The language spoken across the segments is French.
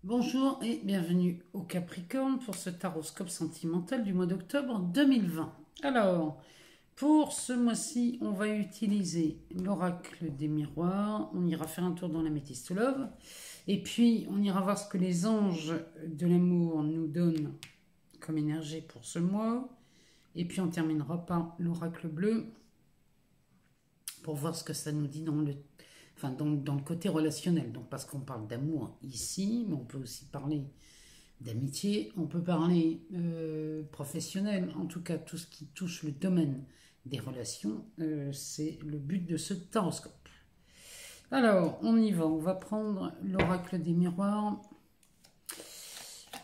Bonjour et bienvenue au Capricorne pour ce taroscope sentimental du mois d'octobre 2020. Alors, pour ce mois-ci, on va utiliser l'oracle des miroirs. On ira faire un tour dans l'améthyste love. Et puis, on ira voir ce que les anges de l'amour nous donnent comme énergie pour ce mois. Et puis, on terminera par l'oracle bleu pour voir ce que ça nous dit dans le côté relationnel, donc parce qu'on parle d'amour ici, mais on peut aussi parler d'amitié, on peut parler professionnel, en tout cas tout ce qui touche le domaine des relations, c'est le but de ce taroscope. Alors, on y va, on va prendre l'oracle des miroirs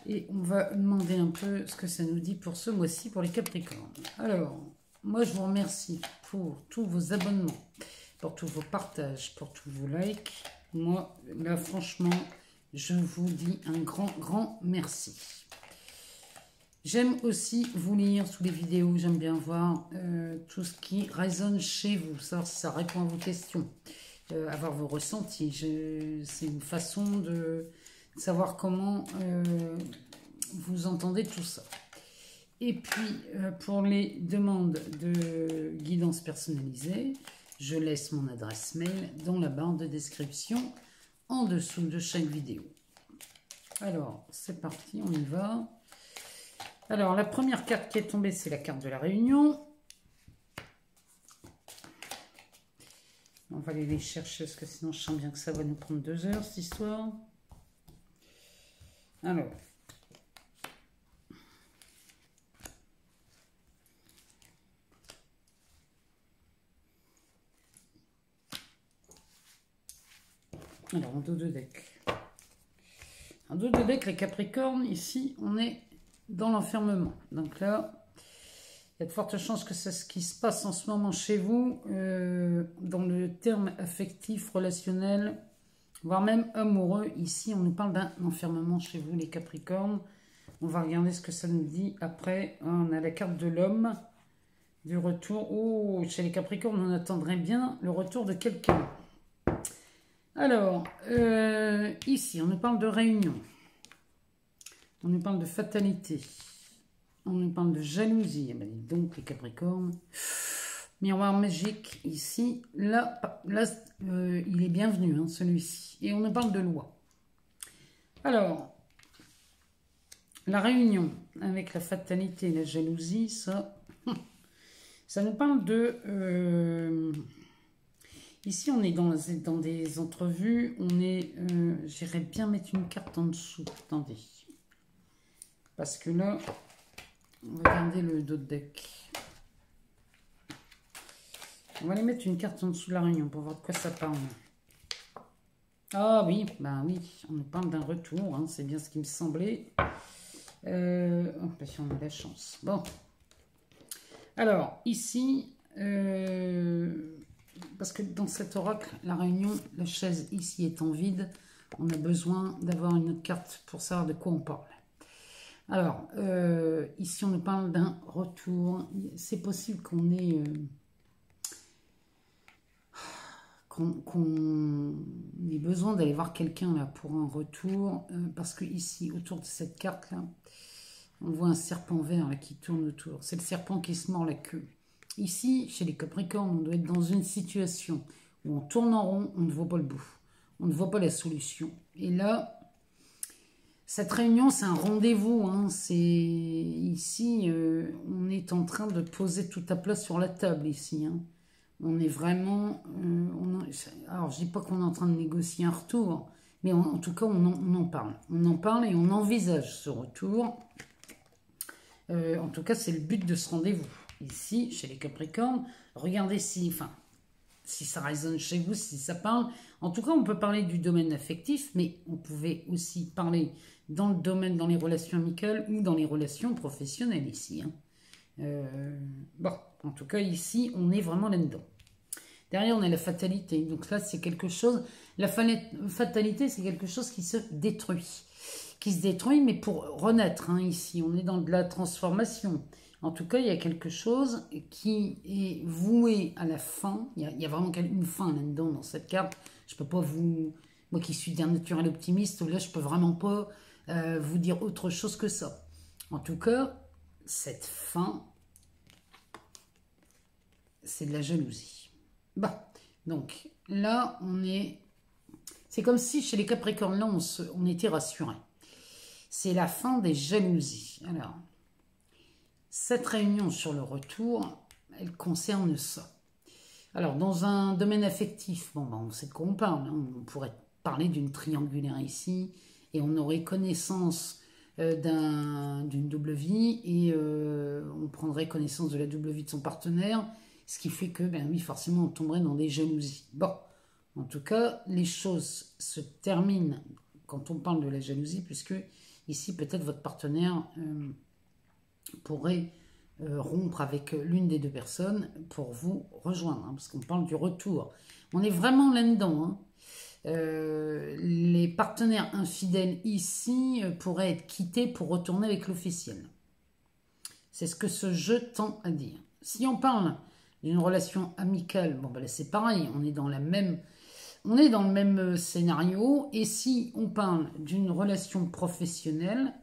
et on va demander un peu ce que ça nous dit pour ce mois-ci pour les Capricornes. Alors, moi je vous remercie pour tous vos abonnements, pour tous vos partages, pour tous vos likes. Moi, là, franchement, je vous dis un grand merci. J'aime aussi vous lire sous les vidéos. J'aime bien voir tout ce qui résonne chez vous, savoir si ça répond à vos questions, avoir vos ressentis. C'est une façon de savoir comment vous entendez tout ça. Et puis, pour les demandes de guidance personnalisée, je laisse mon adresse mail dans la barre de description en dessous de chaque vidéo. Alors, c'est parti, on y va. Alors, la première carte qui est tombée, c'est la carte de la Réunion. On va aller les chercher parce que sinon je sens bien que ça va nous prendre 2 heures, cette histoire. Alors... Alors, en dos de deck. En dos de deck, les Capricornes, ici, on est dans l'enfermement. Donc là, il y a de fortes chances que c'est ce qui se passe en ce moment chez vous, dans le terme affectif, relationnel, voire même amoureux. Ici, on nous parle d'un enfermement chez vous, les Capricornes. On va regarder ce que ça nous dit. Après, on a la carte de l'homme, du retour. Oh, chez les Capricornes, on attendrait bien le retour de quelqu'un. Alors, ici, on nous parle de réunion, on nous parle de fatalité, on nous parle de jalousie. Donc, les Capricornes, miroir magique, ici, là il est bienvenu, hein, celui-ci. Et on nous parle de loi. Alors, la réunion avec la fatalité et la jalousie, ça nous parle de... Ici, on est dans des entrevues, on est... J'irais bien mettre une carte en dessous, attendez. Parce que là, on va garder le dos de deck. On va aller mettre une carte en dessous de la réunion pour voir de quoi ça parle. Ah oui, ben oui, on nous parle d'un retour, hein, c'est bien ce qui me semblait. Oh, ben si on a la chance. Bon. Alors, ici... parce que dans cet oracle, la réunion, la chaise ici étant vide, on a besoin d'avoir une autre carte pour savoir de quoi on parle. Alors, ici on nous parle d'un retour. C'est possible qu'on ait... qu'on ait besoin d'aller voir quelqu'un là pour un retour. Parce que ici, autour de cette carte-là, on voit un serpent vert là, qui tourne autour. C'est le serpent qui se mord la queue. Ici, chez les Capricornes, on doit être dans une situation où on tourne en rond, on ne voit pas le bout. On ne voit pas la solution. Et là, cette réunion, c'est un rendez-vous. Hein. Ici, on est en train de poser tout à plat sur la table, ici. Hein. On est vraiment... alors, je ne dis pas qu'on est en train de négocier un retour, mais en tout cas, on en parle. On en parle et on envisage ce retour. En tout cas, c'est le but de ce rendez-vous. Ici, chez les Capricornes, regardez si ça résonne chez vous, si ça parle. En tout cas, on peut parler du domaine affectif, mais on pouvait aussi parler dans le domaine, dans les relations amicales ou dans les relations professionnelles ici. Hein. Bon, en tout cas, ici, on est vraiment là-dedans. Derrière, on a la fatalité. Donc là, c'est quelque chose... La fatalité, c'est quelque chose qui se détruit. Qui se détruit, mais pour renaître. Hein, ici, on est dans de la transformation. En tout cas, il y a quelque chose qui est voué à la fin. Il y a vraiment une fin là-dedans, dans cette carte. Je ne peux pas vous Moi qui suis d'un naturel optimiste, là, je peux vraiment pas vous dire autre chose que ça. En tout cas, cette fin, c'est de la jalousie. Bon, donc là, on est... C'est comme si chez les Capricornes, là, on était rassurés. C'est la fin des jalousies. Alors, cette réunion sur le retour, elle concerne ça. Alors, dans un domaine affectif, bon, ben, on sait de quoi on parle. Hein. On pourrait parler d'une triangulaire ici, et on aurait connaissance d'une double vie, et on prendrait connaissance de la double vie de son partenaire, ce qui fait que, ben oui, forcément, on tomberait dans des jalousies. Bon, en tout cas, les choses se terminent quand on parle de la jalousie, puisque ici, peut-être votre partenaire pourrait rompre avec l'une des deux personnes pour vous rejoindre, hein, parce qu'on parle du retour. On est vraiment là-dedans. Hein. Les partenaires infidèles ici pourraient être quittés pour retourner avec l'officiel. C'est ce que ce jeu tend à dire. Si on parle d'une relation amicale, bon ben là c'est pareil, on est dans le même scénario. Et si on parle d'une relation professionnelle,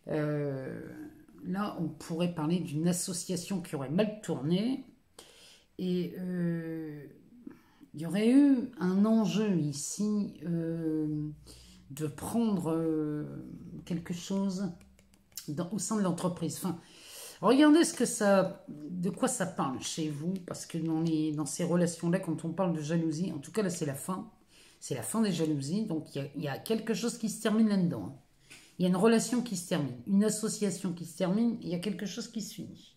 là on pourrait parler d'une association qui aurait mal tourné, et il y aurait eu un enjeu ici de prendre quelque chose au sein de l'entreprise. Enfin, regardez de quoi ça parle chez vous, parce que dans ces relations-là, quand on parle de jalousie, en tout cas là c'est la fin. C'est la fin des jalousies, donc il y a quelque chose qui se termine là-dedans. Hein. Il y a une relation qui se termine, une association qui se termine, il y a quelque chose qui se finit.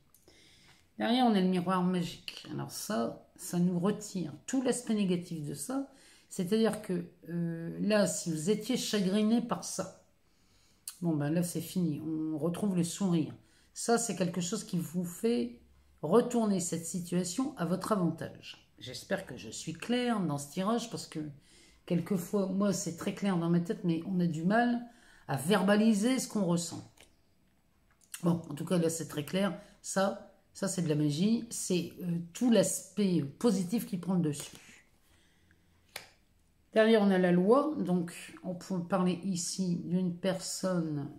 Derrière, on a le miroir magique. Alors ça nous retire tout l'aspect négatif de ça. C'est-à-dire que là, si vous étiez chagriné par ça, bon ben là c'est fini, on retrouve le sourire. Ça, c'est quelque chose qui vous fait retourner cette situation à votre avantage. J'espère que je suis claire dans ce tirage, parce que quelquefois, moi c'est très clair dans ma tête, mais on a du mal à verbaliser ce qu'on ressent. Bon, en tout cas là c'est très clair, ça c'est de la magie, c'est tout l'aspect positif qui prend le dessus. Derrière on a la loi, donc on peut parler ici d'une personne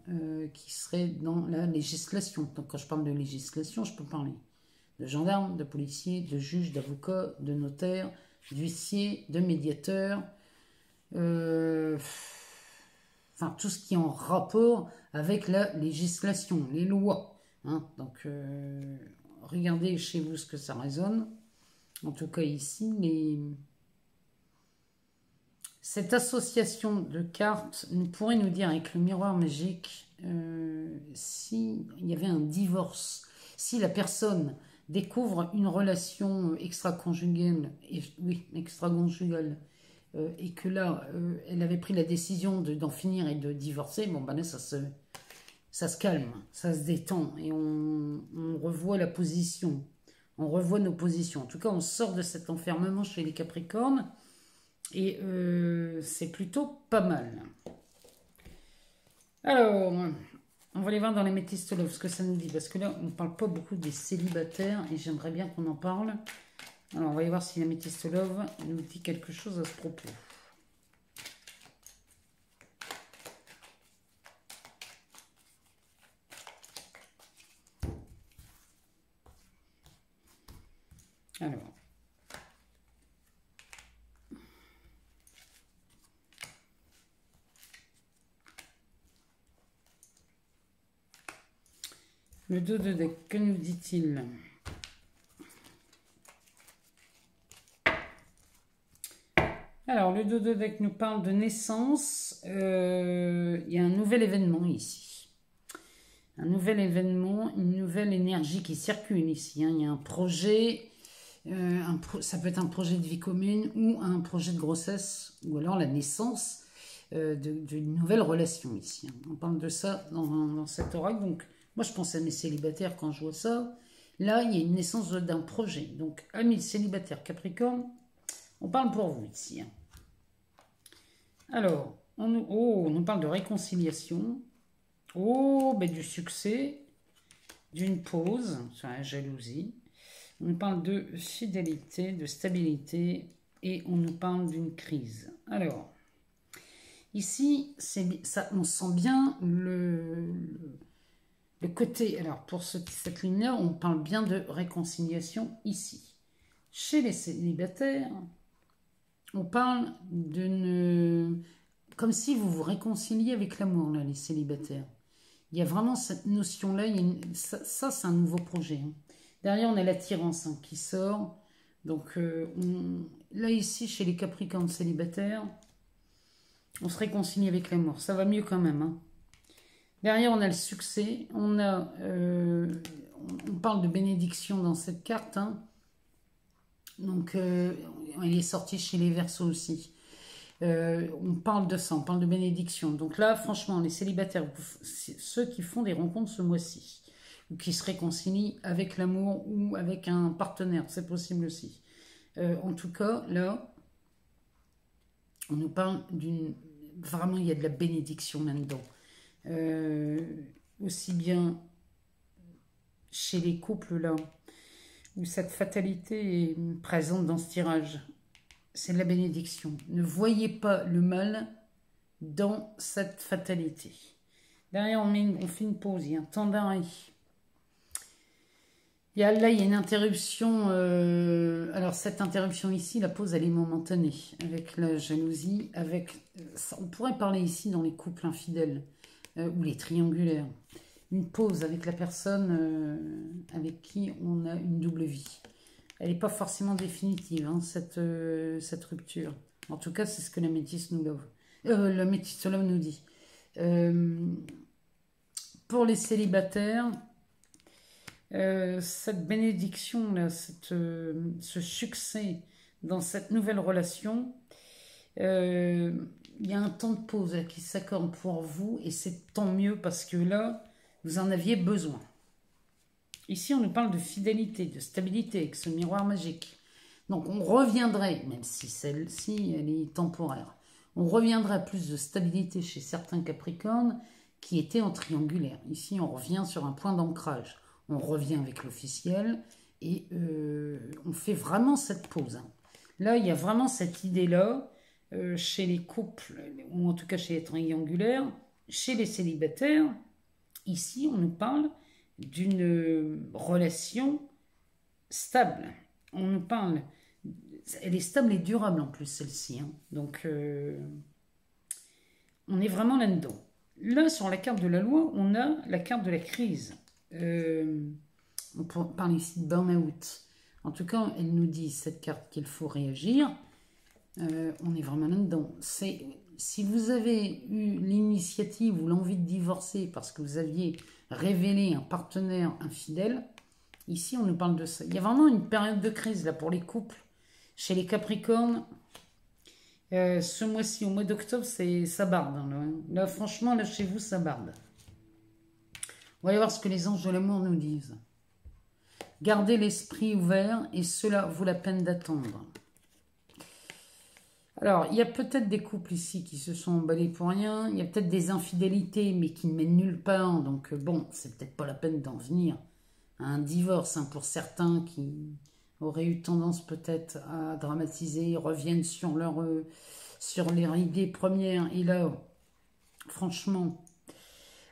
qui serait dans la législation. Donc quand je parle de législation, je peux parler de gendarme, de policier, de juge, d'avocat, de notaire, d'huissier, de médiateur, enfin tout ce qui est en rapport avec la législation, les lois. Hein. Donc regardez chez vous ce que ça résonne. En tout cas ici, cette association de cartes pourrait nous dire avec le miroir magique s'il y avait un divorce, si la personne découvre une relation extra-conjugale, et que là, elle avait pris la décision d'en finir et de divorcer, bon ben là, ça se calme, ça se détend, et on revoit la position, on revoit nos positions. En tout cas, on sort de cet enfermement chez les Capricornes, et c'est plutôt pas mal. Alors, on va aller voir dans les métis love ce que ça nous dit, parce que là, on ne parle pas beaucoup des célibataires, et j'aimerais bien qu'on en parle. Alors, on va aller voir si la métis love nous dit quelque chose à ce propos. Alors, le dos de deck, que nous dit-il? Alors, le dos de deck nous parle de naissance. Il y a un nouvel événement ici. Un nouvel événement, une nouvelle énergie qui circule ici. Hein. Il y a un projet, ça peut être un projet de vie commune ou un projet de grossesse, ou alors la naissance d'une nouvelle relation ici. Hein. On parle de ça dans cet oracle. Donc, moi, je pense à mes célibataires quand je vois ça. Là, il y a une naissance d'un projet. Donc, amis célibataires Capricorne, on parle pour vous ici. Hein. Alors, on nous parle de réconciliation. Oh, ben du succès, d'une pause sur la jalousie. On nous parle de fidélité, de stabilité, et on nous parle d'une crise. Alors, Ici, ça, on sent bien le côté... Alors, pour cette ligne-là, on parle bien de réconciliation ici. Chez les célibataires, on parle d'une... Comme si vous vous réconciliez avec l'amour, là, les célibataires. Il y a vraiment cette notion-là. Ça c'est un nouveau projet. Hein. Derrière, on a l'attirance qui sort. Donc, là, ici, chez les Capricornes célibataires, on se réconcilie avec l'amour. Ça va mieux quand même. Hein. Derrière, on a le succès. On parle de bénédiction dans cette carte. Hein. Donc, elle est sortie chez les Verseaux aussi. On parle de ça, on parle de bénédiction. Donc là, franchement, les célibataires, ceux qui font des rencontres ce mois-ci, ou qui se réconcilient avec l'amour ou avec un partenaire, c'est possible aussi. En tout cas, là, on nous parle d'une... Vraiment, il y a de la bénédiction là-dedans. Aussi bien chez les couples, là, où cette fatalité est présente dans ce tirage. C'est de la bénédiction. Ne voyez pas le mal dans cette fatalité. Derrière, on fait une pause. Il y a un temps d'arrêt. Là, il y a une interruption. Alors, cette interruption ici, la pause, elle est momentanée. Avec la jalousie. On pourrait parler ici dans les couples infidèles ou les triangulaires. Une pause avec la personne avec qui on a une double vie. Elle n'est pas forcément définitive, hein, cette rupture. En tout cas, c'est ce que la métisse nous le métisse nous dit. Pour les célibataires, cette bénédiction, là, ce succès dans cette nouvelle relation, il y a un temps de pause là, qui s'accorde pour vous et c'est tant mieux parce que là, vous en aviez besoin. Ici, on nous parle de fidélité, de stabilité avec ce miroir magique. Donc, on reviendrait, même si celle-ci, elle est temporaire, on reviendrait à plus de stabilité chez certains Capricornes qui étaient en triangulaire. Ici, on revient sur un point d'ancrage. On revient avec l'officiel et on fait vraiment cette pause. Hein. Là, il y a vraiment cette idée-là chez les couples, ou en tout cas chez les triangulaires, chez les célibataires. Ici, on nous parle d'une relation stable. On nous parle... Elle est stable et durable en plus, celle-ci. Hein. Donc, on est vraiment là-dedans. Là, sur la carte de la loi, on a la carte de la crise. On parle ici de burn-out. En tout cas, elle nous dit, cette carte, qu'il faut réagir. On est vraiment là-dedans. Si vous avez eu l'initiative ou l'envie de divorcer parce que vous aviez révélé un partenaire infidèle, ici on nous parle de ça. Il y a vraiment une période de crise là pour les couples. Chez les Capricornes, ce mois-ci, au mois d'octobre, ça barde. Hein, là, franchement, là chez vous, ça barde. On va aller voir ce que les anges de l'amour nous disent. Gardez l'esprit ouvert et cela vaut la peine d'attendre. Alors, il y a peut-être des couples ici qui se sont emballés pour rien. Il y a peut-être des infidélités, mais qui ne mènent nulle part. Donc, bon, c'est peut-être pas la peine d'en venir à un divorce. Hein, pour certains qui auraient eu tendance peut-être à dramatiser, reviennent sur leur idée première. Et là, franchement,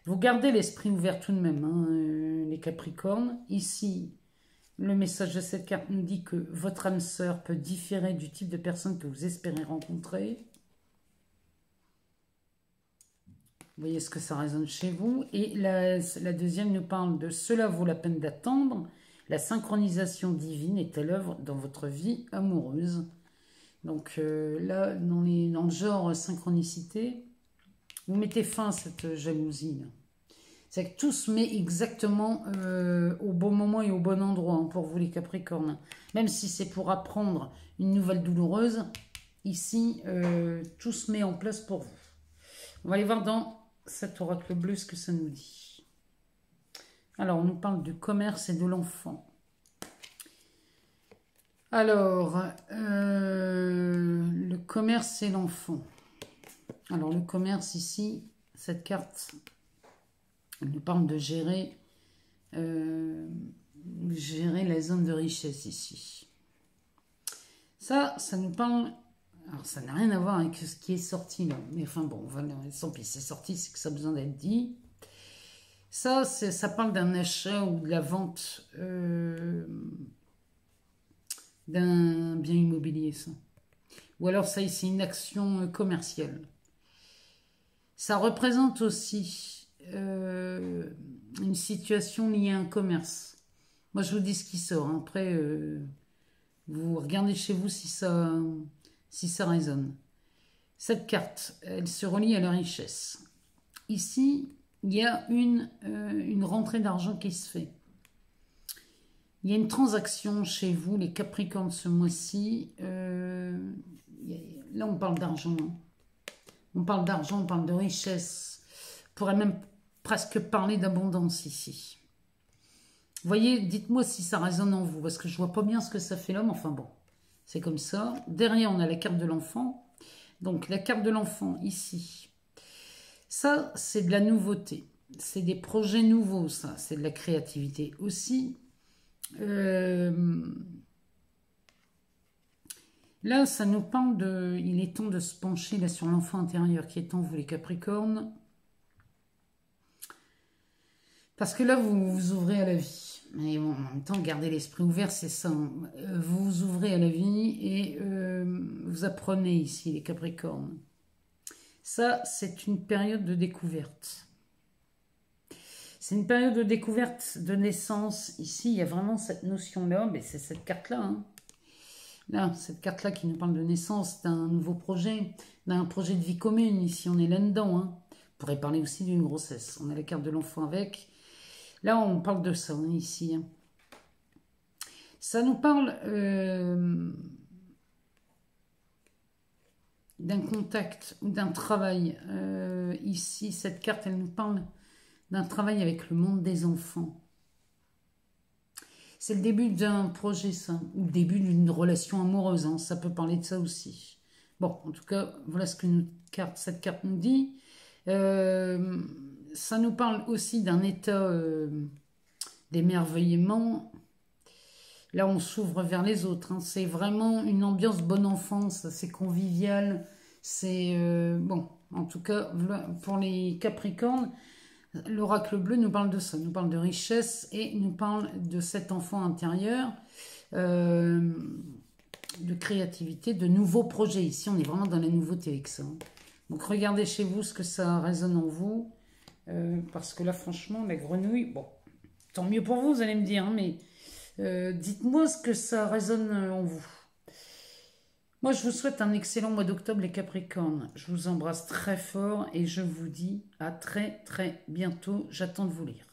vous gardez l'esprit ouvert tout de même, hein, les Capricornes. Ici... Le message de cette carte nous dit que votre âme sœur peut différer du type de personne que vous espérez rencontrer. Vous voyez ce que ça résonne chez vous. Et la deuxième nous parle de « Cela vaut la peine d'attendre ». La synchronisation divine est à l'œuvre dans votre vie amoureuse. Donc là, dans le genre synchronicité, vous mettez fin à cette jalousie là. C'est que tout se met exactement au bon moment et au bon endroit hein, pour vous les Capricornes. Même si c'est pour apprendre une nouvelle douloureuse, ici, tout se met en place pour vous. On va aller voir dans cet oracle bleu ce que ça nous dit. Alors, on nous parle du commerce et de l'enfant. Alors, le commerce et l'enfant. Alors, le commerce ici, cette carte... On nous parle de gérer la zone de richesse ici. Ça nous parle Alors, ça n'a rien à voir avec ce qui est sorti là. Mais enfin bon, voilà, tant pis, c'est sorti, c'est que ça a besoin d'être dit. Ça parle d'un achat ou de la vente d'un bien immobilier, ça. Ou alors ça, c'est une action commerciale. Ça représente aussi une situation liée à un commerce. Moi, je vous dis ce qui sort. Après, vous regardez chez vous si ça résonne. Cette carte, elle se relie à la richesse. Ici, il y a une rentrée d'argent qui se fait. Il y a une transaction chez vous, les Capricornes, ce mois-ci. Là, on parle d'argent. Hein. On parle d'argent, on parle de richesse. On pourrait même presque parler d'abondance ici. Vous voyez, dites-moi si ça résonne en vous, parce que je vois pas bien ce que ça fait l'homme. Enfin bon, c'est comme ça. Derrière, on a la carte de l'enfant. Donc, la carte de l'enfant, ici. Ça, c'est de la nouveauté. C'est des projets nouveaux, ça. C'est de la créativité aussi. Là, ça nous parle de... Il est temps de se pencher là, sur l'enfant intérieur qui est en vous, les Capricornes. Parce que là, vous vous ouvrez à la vie. Mais bon, en même temps, garder l'esprit ouvert, c'est ça. Vous vous ouvrez à la vie et vous apprenez ici, les Capricornes. Ça, c'est une période de découverte. C'est une période de découverte, de naissance. Ici, il y a vraiment cette notion-là, mais c'est cette carte-là. Hein. Là, cette carte-là qui nous parle de naissance, d'un nouveau projet, d'un projet de vie commune. Ici, on est là-dedans. Hein. On pourrait parler aussi d'une grossesse. On a la carte de l'enfant avec. Là, on parle de ça, hein, ici. Hein. Ça nous parle d'un contact ou d'un travail. Ici, cette carte, elle nous parle d'un travail avec le monde des enfants. C'est le début d'un projet, ça, ou le début d'une relation amoureuse, hein, ça peut parler de ça aussi. Bon, en tout cas, voilà ce que cette carte nous dit. Ça nous parle aussi d'un état d'émerveillement. Là, on s'ouvre vers les autres. Hein. C'est vraiment une ambiance bonne enfance, c'est convivial. C'est, bon, en tout cas, pour les Capricornes, l'oracle bleu nous parle de ça, nous parle de richesse et nous parle de cet enfant intérieur, de créativité, de nouveaux projets. Ici, on est vraiment dans la nouveauté avec ça. Donc, regardez chez vous ce que ça résonne en vous. Parce que là, franchement, la grenouille, bon, tant mieux pour vous, vous allez me dire, hein, mais dites-moi ce que ça résonne en vous. Moi, je vous souhaite un excellent mois d'octobre, les Capricornes. Je vous embrasse très fort et je vous dis à très, très bientôt. J'attends de vous lire.